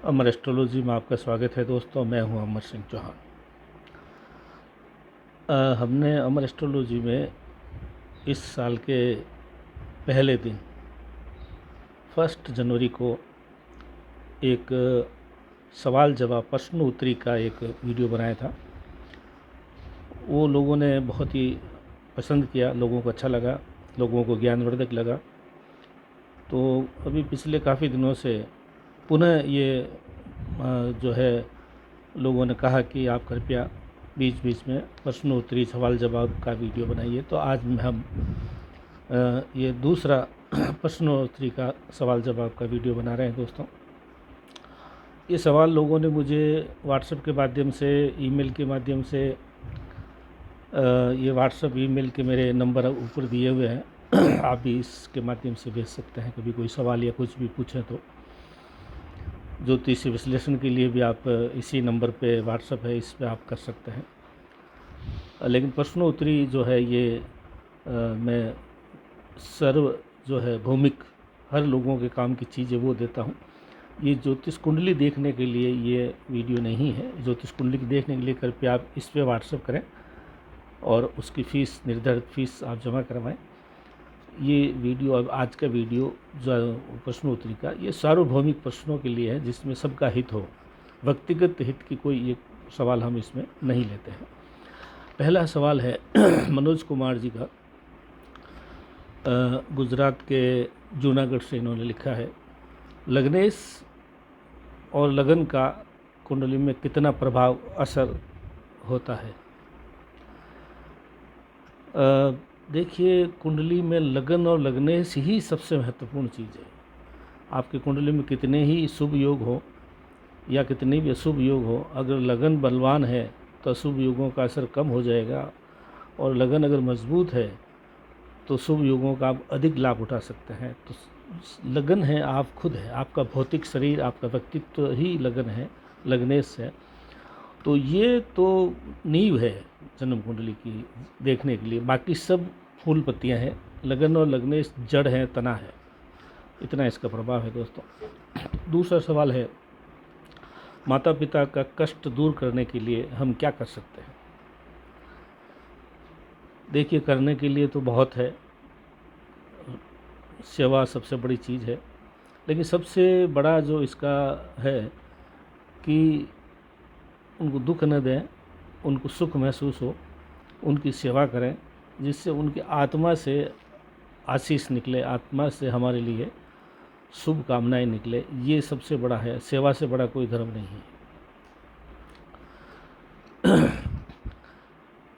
अमर astrology में आपका स्वागत है दोस्तों। मैं हूं अमर सिंह चौहान। हमने अमर एस्ट्रोलॉजी में इस साल के पहले दिन 1 जनवरी को एक सवाल जवाब प्रश्न उत्तरी का एक वीडियो बनाया था। वो लोगों ने बहुत ही पसंद किया, लोगों को अच्छा लगा, लोगों को ज्ञानवर्धक लगा। तो अभी पिछले काफ़ी दिनों से पुनः ये जो है लोगों ने कहा कि आप कृपया बीच बीच में प्रश्नोत्तरी सवाल जवाब का वीडियो बनाइए। तो आज हम ये दूसरा प्रश्नोत्तरी का सवाल जवाब का वीडियो बना रहे हैं दोस्तों। ये सवाल लोगों ने मुझे व्हाट्सएप के माध्यम से, ईमेल के माध्यम से, ये व्हाट्सएप ईमेल के मेरे नंबर ऊपर दिए हुए हैं। आप भी इसके माध्यम से भेज सकते हैं। कभी कोई सवाल या कुछ भी पूछें तो ज्योतिष विश्लेषण के लिए भी आप इसी नंबर पे व्हाट्सएप है, इस पे आप कर सकते हैं। लेकिन प्रश्नोत्तरी जो है ये मैं सर्व जो है भौमिक हर लोगों के काम की चीज़ें वो देता हूँ। ये ज्योतिष कुंडली देखने के लिए ये वीडियो नहीं है। ज्योतिष कुंडली देखने के लिए कृपया आप इस पे व्हाट्सएप करें और उसकी फ़ीस, निर्धारित फ़ीस आप जमा करवाएं। ये वीडियो, अब आज का वीडियो जो प्रश्नोत्तरी का, ये सार्वभौमिक प्रश्नों के लिए है जिसमें सबका हित हो। व्यक्तिगत हित की कोई ये सवाल हम इसमें नहीं लेते हैं। पहला सवाल है मनोज कुमार जी का, गुजरात के जूनागढ़ से इन्होंने लिखा है, लग्नेश और लगन का कुंडली में कितना प्रभाव असर होता है। देखिए, कुंडली में लगन और लग्नेश ही सबसे महत्वपूर्ण चीज़ है। आपकी कुंडली में कितने ही शुभ योग हो या कितने भी अशुभ योग हो, अगर लगन बलवान है तो अशुभ योगों का असर कम हो जाएगा, और लगन अगर मजबूत है तो शुभ योगों का आप अधिक लाभ उठा सकते हैं। तो लगन है, आप खुद है, आपका भौतिक शरीर, आपका व्यक्तित्व ही लगन है, लग्नेश है। तो ये तो नींव है जन्म कुंडली की देखने के लिए। बाकी सब फूल पत्तियां हैं, लगन और लग्नेश जड़ है, तना है। इतना इसका प्रभाव है दोस्तों। दूसरा सवाल है, माता पिता का कष्ट दूर करने के लिए हम क्या कर सकते हैं। देखिए, करने के लिए तो बहुत है। सेवा सबसे बड़ी चीज़ है, लेकिन सबसे बड़ा जो इसका है कि उनको दुख न दें, उनको सुख महसूस हो, उनकी सेवा करें, जिससे उनकी आत्मा से आशीष निकले, आत्मा से हमारे लिए शुभ कामनाएं निकले। ये सबसे बड़ा है। सेवा से बड़ा कोई धर्म नहीं है।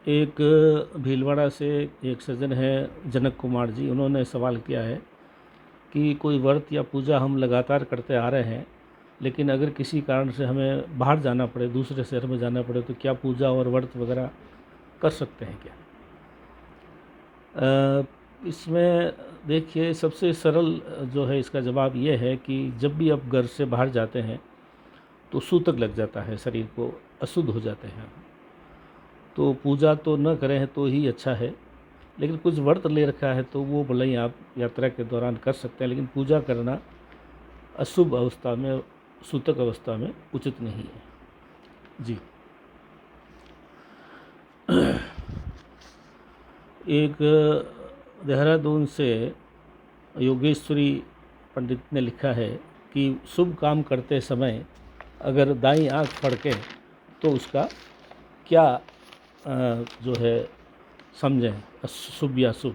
एक भीलवाड़ा से एक सज्जन है जनक कुमार जी, उन्होंने सवाल किया है कि कोई व्रत या पूजा हम लगातार करते आ रहे हैं, लेकिन अगर किसी कारण से हमें बाहर जाना पड़े, दूसरे शहर में जाना पड़े, तो क्या पूजा और व्रत वगैरह कर सकते हैं क्या। इसमें देखिए, सबसे सरल जो है इसका जवाब ये है कि जब भी आप घर से बाहर जाते हैं तो सूतक लग जाता है, शरीर को अशुद्ध हो जाते हैं। तो पूजा तो न करें तो ही अच्छा है, लेकिन कुछ व्रत ले रखा है तो वो भले ही आप यात्रा के दौरान कर सकते हैं, लेकिन पूजा करना अशुभ अवस्था में, सूतक अवस्था में उचित नहीं है जी। एक देहरादून से योगेश्वरी पंडित ने लिखा है कि शुभ काम करते समय अगर दाईं आंख फड़के तो उसका क्या जो है समझें, शुभ या शुभ।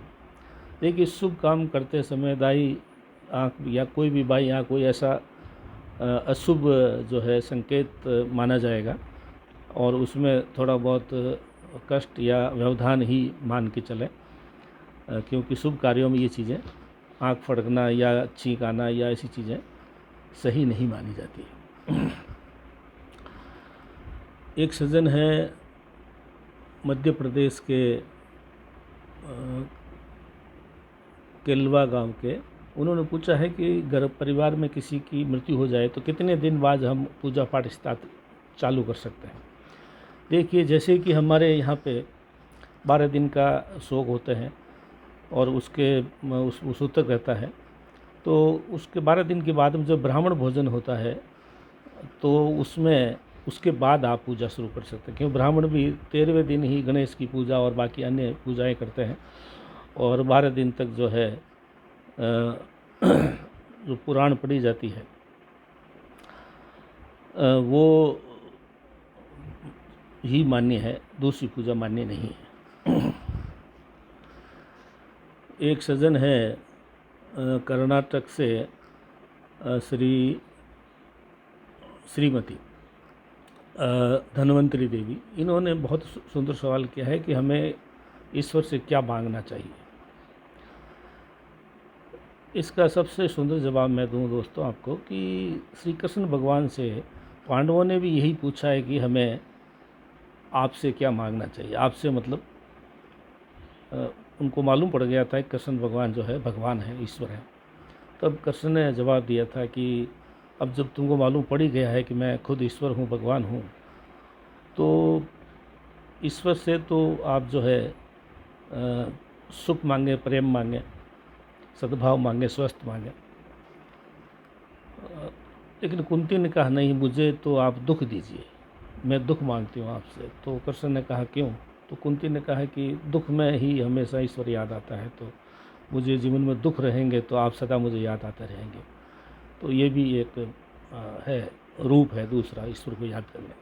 देखिए, शुभ काम करते समय दाईं आंख या कोई भी बाईं आंख कोई ऐसा अशुभ जो है संकेत माना जाएगा, और उसमें थोड़ा बहुत कष्ट या व्यवधान ही मान के चलें, क्योंकि शुभ कार्यों में ये चीज़ें, आंख फड़कना या छींक आना या ऐसी चीज़ें सही नहीं मानी जाती है। एक सज्जन है मध्य प्रदेश के केलवा गांव के, उन्होंने पूछा है कि घर परिवार में किसी की मृत्यु हो जाए तो कितने दिन बाद हम पूजा पाठ स्टार्ट चालू कर सकते हैं। देखिए, जैसे कि हमारे यहाँ पे 12 दिन का शोक होते हैं और उसके उस सूतक रहता है, तो उसके 12 दिन के बाद में जब ब्राह्मण भोजन होता है तो उसमें उसके बाद आप पूजा शुरू कर सकते हैं, क्योंकि ब्राह्मण भी 13वें दिन ही गणेश की पूजा और बाकी अन्य पूजाएं करते हैं, और 12 दिन तक जो है जो पुराण पढ़ी जाती है वो ही मान्य है, दूसरी पूजा मान्य नहीं है। एक सज्जन है कर्नाटक से श्रीमती धन्वंतरी देवी, इन्होंने बहुत सुंदर सवाल किया है कि हमें ईश्वर से क्या मांगना चाहिए। इसका सबसे सुंदर जवाब मैं दूं दोस्तों आपको कि श्री कृष्ण भगवान से पांडवों ने भी यही पूछा है कि हमें आपसे क्या मांगना चाहिए। आपसे मतलब उनको मालूम पड़ गया था कि कृष्ण भगवान जो है भगवान है, ईश्वर है। तब कृष्ण ने जवाब दिया था कि अब जब तुमको मालूम पड़ ही गया है कि मैं खुद ईश्वर हूँ, भगवान हूँ, तो ईश्वर से तो आप जो है सुख मांगे, प्रेम मांगे, सद्भाव मांगे, स्वस्थ मांगे। लेकिन कुंती ने कहा नहीं, मुझे तो आप दुख दीजिए, मैं दुख मांगती हूँ आपसे। तो कृष्ण ने कहा क्यों? तो कुंती ने कहा कि दुख में ही हमेशा ईश्वर याद आता है, तो मुझे जीवन में दुख रहेंगे तो आप सदा मुझे याद आते रहेंगे। तो ये भी एक है रूप है दूसरा ईश्वर को याद करने का।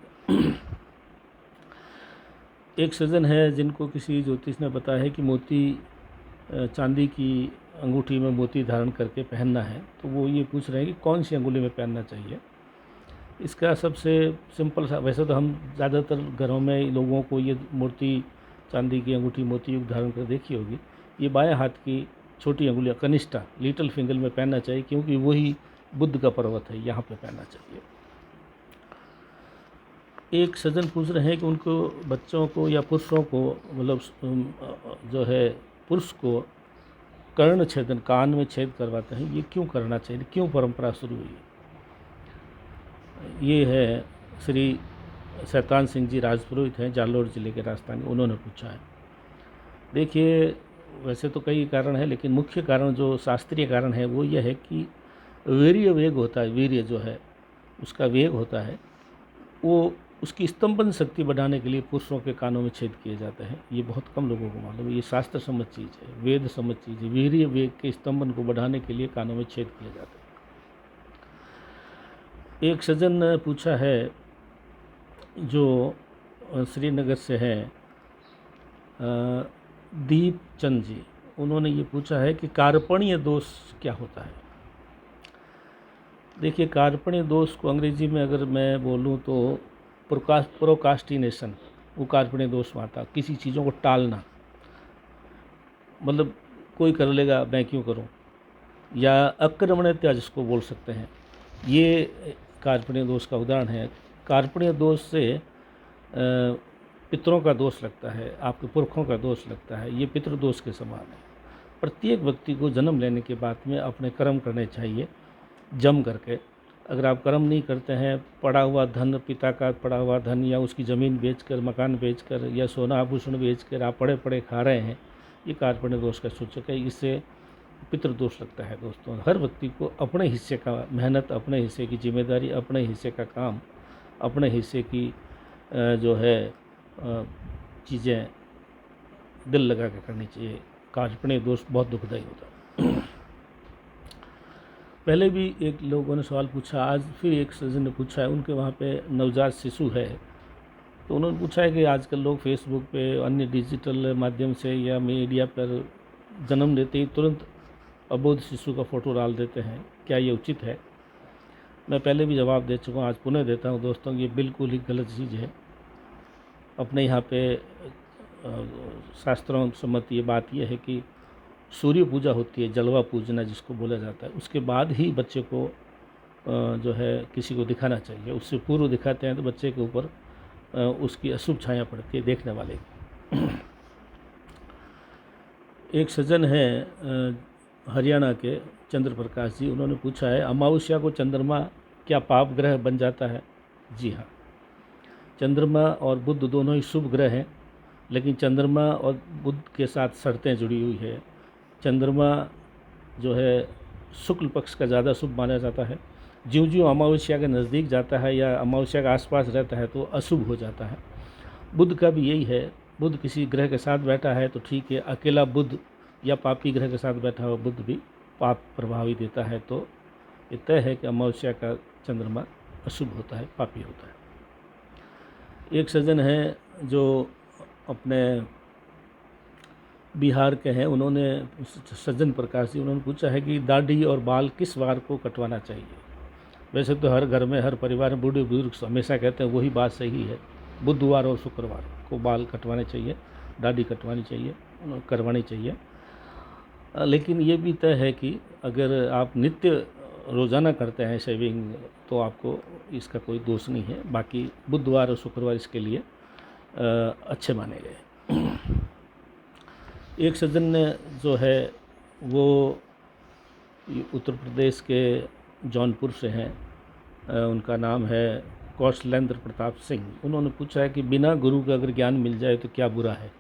एक सज्जन है जिनको किसी ज्योतिष ने बताया है कि मोती चांदी की अंगूठी में मोती धारण करके पहनना है, तो वो ये पूछ रहे हैं कि कौन सी अंगुली में पहनना चाहिए। इसका सबसे सिंपल सा, वैसे तो हम ज़्यादातर घरों में लोगों को ये मूर्ति चांदी की अंगूठी मोती युक्त धारण कर देखी होगी। ये बाएं हाथ की छोटी अंगुली कनिष्ठा लिटिल फिंगर में पहनना चाहिए, क्योंकि वही बुद्ध का पर्वत है, यहाँ पे पहनना चाहिए। एक सज्जन पूछ रहे हैं कि उनको बच्चों को या पुरुषों को, मतलब जो है पुरुष को कर्ण छेदन, कान में छेद करवाते हैं, ये क्यों करना चाहिए, क्यों परंपरा शुरू हुई? ये है श्री शैतान सिंह जी राजपुरोहित हैं, जालोर जिले के राजस्थान, उन्होंने पूछा है। देखिए वैसे तो कई कारण है, लेकिन मुख्य कारण जो शास्त्रीय कारण है वो यह है कि वीर्य वेग होता है, वीर्य जो है उसका वेग होता है, वो उसकी स्तंभन शक्ति बढ़ाने के लिए पुरुषों के कानों में छेद किए जाते हैं। ये बहुत कम लोगों को मालूम है, ये शास्त्र सम्मत चीज़ है, वेद सम्मत चीज़ है। वीर्य वेग के स्तंभन को बढ़ाने के लिए कानों में छेद किए जाते हैं। एक सज्जन ने पूछा है जो श्रीनगर से हैं, दीप चंद जी, उन्होंने ये पूछा है कि कार्पण्य दोष क्या होता है। देखिए कार्पण्य दोष को अंग्रेजी में अगर मैं बोलूँ तो प्रोकास्टिनेशन, वो कार्पण्य दोष में आता, किसी चीज़ों को टालना, मतलब कोई कर लेगा मैं क्यों करूं, या अक्रमण्यता जिसको बोल सकते हैं, ये कार्पण्य दोष का उदाहरण है। कार्पण्य दोष से पितरों का दोष लगता है, आपके पुरखों का दोष लगता है, ये पितृदोष के समान है। प्रत्येक व्यक्ति को जन्म लेने के बाद में अपने कर्म करने चाहिए जम करके। अगर आप कर्म नहीं करते हैं, पड़ा हुआ धन, पिता का पड़ा हुआ धन या उसकी ज़मीन बेचकर, मकान बेचकर या सोना आभूषण बेचकर आप पड़े पड़े खा रहे हैं, ये कार्पण्य दोष का सूचक है, इससे पितृदोष लगता है। दोस्तों हर व्यक्ति को अपने हिस्से का मेहनत, अपने हिस्से की जिम्मेदारी, अपने हिस्से का काम, अपने हिस्से की जो है चीज़ें दिल लगा कर करनी चाहिए। कार्पण्य दोष बहुत दुखदायी होता है। पहले भी एक लोगों ने सवाल पूछा, आज फिर एक सज्जन ने पूछा है, उनके वहाँ पे नवजात शिशु है, तो उन्होंने पूछा है कि आजकल लोग फेसबुक पे अन्य डिजिटल माध्यम से या मीडिया पर जन्म लेते ही तुरंत अबोध शिशु का फ़ोटो डाल देते हैं, क्या ये उचित है? मैं पहले भी जवाब दे चुका हूँ, आज पुनः देता हूँ दोस्तों, ये बिल्कुल ही गलत चीज़ है। अपने यहाँ पे शास्त्रों सम्मत ये बात यह है कि सूर्य पूजा होती है, जलवा पूजना जिसको बोला जाता है, उसके बाद ही बच्चे को जो है किसी को दिखाना चाहिए। उससे पूर्व दिखाते हैं तो बच्चे के ऊपर उसकी अशुभ छाया पड़ती है देखने वाले की। एक सज्जन है हरियाणा के चंद्र प्रकाश जी, उन्होंने पूछा है अमावस्या को चंद्रमा क्या पाप ग्रह बन जाता है? जी हाँ, चंद्रमा और बुध दोनों ही शुभ ग्रह हैं, लेकिन चंद्रमा और बुध के साथ शर्तें जुड़ी हुई है। चंद्रमा जो है शुक्ल पक्ष का ज़्यादा शुभ माना जाता है, ज्यों-ज्यों अमावस्या के नज़दीक जाता है या अमावस्या के आसपास रहता है तो अशुभ हो जाता है। बुध का भी यही है, बुध किसी ग्रह के साथ बैठा है तो ठीक है, अकेला बुध या पापी ग्रह के साथ बैठा हुआ बुध भी पाप प्रभावी देता है, तो ये तय है कि अमावस्या का चंद्रमा अशुभ होता है, पापी होता है। एक सज्जन हैं जो अपने बिहार के हैं, उन्होंने सज्जन प्रकाश जी, उन्होंने पूछा है कि दाढ़ी और बाल किस वार को कटवाना चाहिए। वैसे तो हर घर में, हर परिवार में बूढ़े बुजुर्ग हमेशा कहते हैं वही बात सही है, बुधवार और शुक्रवार को बाल कटवाने चाहिए, दाढ़ी कटवानी चाहिए, करवानी चाहिए। लेकिन ये भी तय है कि अगर आप नित्य रोज़ाना करते हैं शेविंग तो आपको इसका कोई दोष नहीं है। बाकी बुधवार और शुक्रवार इसके लिए अच्छे माने गए। एक सज्जन ने जो है वो उत्तर प्रदेश के जौनपुर से हैं, उनका नाम है कौशलेंद्र प्रताप सिंह। उन्होंने पूछा है कि बिना गुरु के अगर ज्ञान मिल जाए तो क्या बुरा है।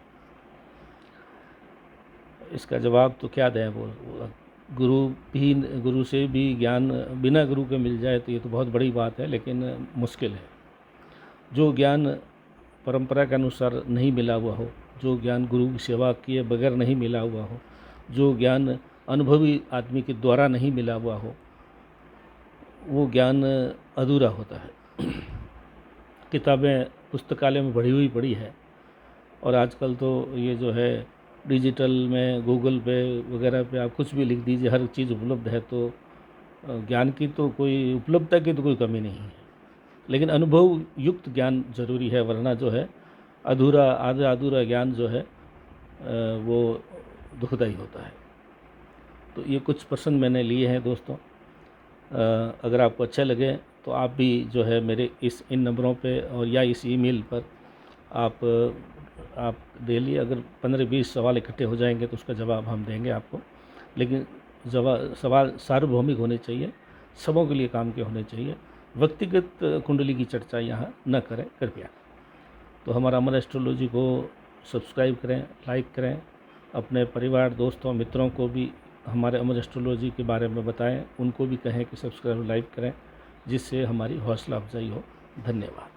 इसका जवाब तो क्या दें, वो गुरु से भी ज्ञान बिना गुरु के मिल जाए तो ये तो बहुत बड़ी बात है, लेकिन मुश्किल है। जो ज्ञान परंपरा के अनुसार नहीं मिला हुआ हो, जो ज्ञान गुरु की सेवा किए बगैर नहीं मिला हुआ हो, जो ज्ञान अनुभवी आदमी के द्वारा नहीं मिला हुआ हो, वो ज्ञान अधूरा होता है। किताबें पुस्तकालय में भरी हुई पड़ी है, और आजकल तो ये जो है डिजिटल में गूगल पे वगैरह पे आप कुछ भी लिख दीजिए, हर चीज़ उपलब्ध है। तो ज्ञान की तो कोई उपलब्धता की तो कोई कमी नहीं है, लेकिन अनुभव युक्त ज्ञान जरूरी है, वरना जो है आधा अधूरा ज्ञान जो है वो दुखदाई होता है। तो ये कुछ प्रश्न मैंने लिए हैं दोस्तों। अगर आपको अच्छे लगे तो आप भी जो है मेरे इन नंबरों पे और या इस ईमेल पर आप डेली अगर 15-20 सवाल इकट्ठे हो जाएंगे तो उसका जवाब हम देंगे आपको। लेकिन सवाल सार्वभौमिक होने चाहिए, सबों के लिए काम के होने चाहिए। व्यक्तिगत कुंडली की चर्चा यहाँ न करें कृपया। तो हमारा अमर एस्ट्रोलॉजी को सब्सक्राइब करें, लाइक करें, अपने परिवार, दोस्तों, मित्रों को भी हमारे अमर एस्ट्रोलॉजी के बारे में बताएं, उनको भी कहें कि सब्सक्राइब, लाइक करें, जिससे हमारी हौसला अफजाई हो। धन्यवाद।